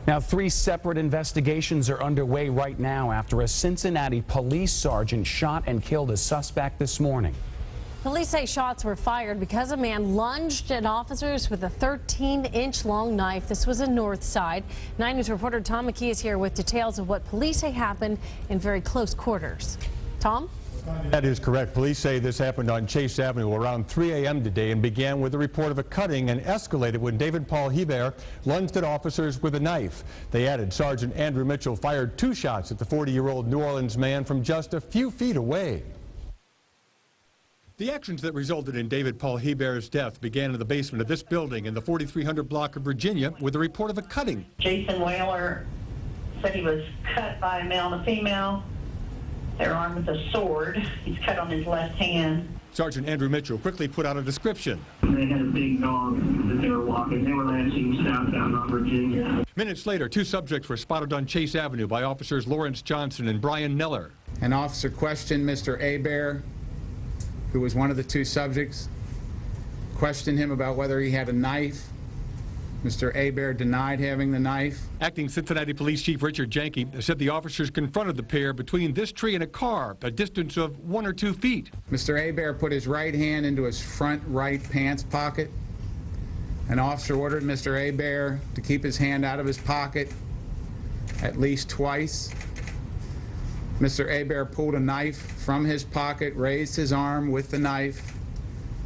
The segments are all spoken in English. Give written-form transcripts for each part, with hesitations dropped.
Now, 3 separate investigations are underway right now after a Cincinnati police sergeant shot and killed a suspect this morning. Police say shots were fired because a man lunged at officers with a 13-inch long knife. This was in Northside. 9 News reporter Tom McKee is here with details of what police say happened in very close quarters. Tom? That is correct. Police say this happened on Chase Avenue around 3 a.m. today and began with a report of a cutting and escalated when David Paul Hebert lunged at officers with a knife. They added Sergeant Andrew Mitchell fired 2 shots at the 40-year-old New Orleans man from just a few feet away. The actions that resulted in David Paul Hebert's death began in the basement of this building in the 4300 block of Virginia with a report of a cutting. Jason Whaler said he was cut by a male and a female. They're armed with a sword. He's cut on his left hand. Sergeant Andrew Mitchell quickly put out a description. They had a big dog that they were walking. They were lancing southbound on Virginia. Minutes later, 2 subjects were spotted on Chase Avenue by officers Lawrence Johnson and Brian Neller. An officer questioned Mr. Hebert, who was one of the 2 subjects, questioned him about whether he had a knife. Mr. Hebert denied having the knife. Acting Cincinnati Police Chief Richard Janke said the officers confronted the pair between this tree and a car, a distance of 1 or 2 feet. Mr. Hebert put his right hand into his front right pants pocket. An officer ordered Mr. Hebert to keep his hand out of his pocket at least twice. Mr. Hebert pulled a knife from his pocket, raised his arm with the knife,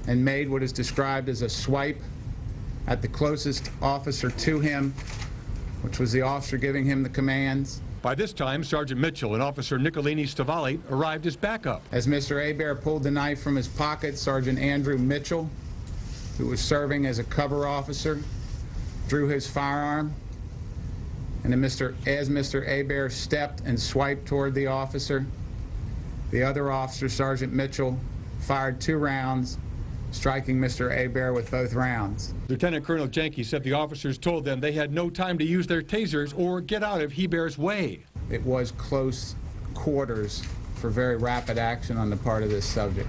and made what is described as a swipe at the closest officer to him, which was the officer giving him the commands. By this time, Sergeant Mitchell and Officer Nicolini Stavali arrived as backup. As Mr. Hebert pulled the knife from his pocket, Sergeant Andrew Mitchell, who was serving as a cover officer, drew his firearm. And then as Mr. Hebert stepped and swiped toward the officer, the other officer, Sergeant Mitchell, fired 2 rounds, striking Mr. Hebert with both rounds. Lieutenant Colonel Janke said the officers told them they had no time to use their tasers or get out of Hebert's way. It was close quarters for very rapid action on the part of this subject.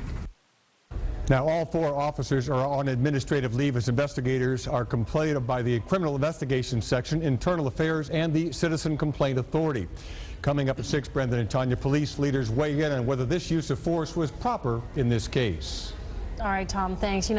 Now, all 4 officers are on administrative leave as investigators are completed by the Criminal Investigation Section, Internal Affairs, and the Citizen Complaint Authority. Coming up at 6, Brendan and Tanya, police leaders weigh in on whether this use of force was proper in this case. All right, Tom, thanks.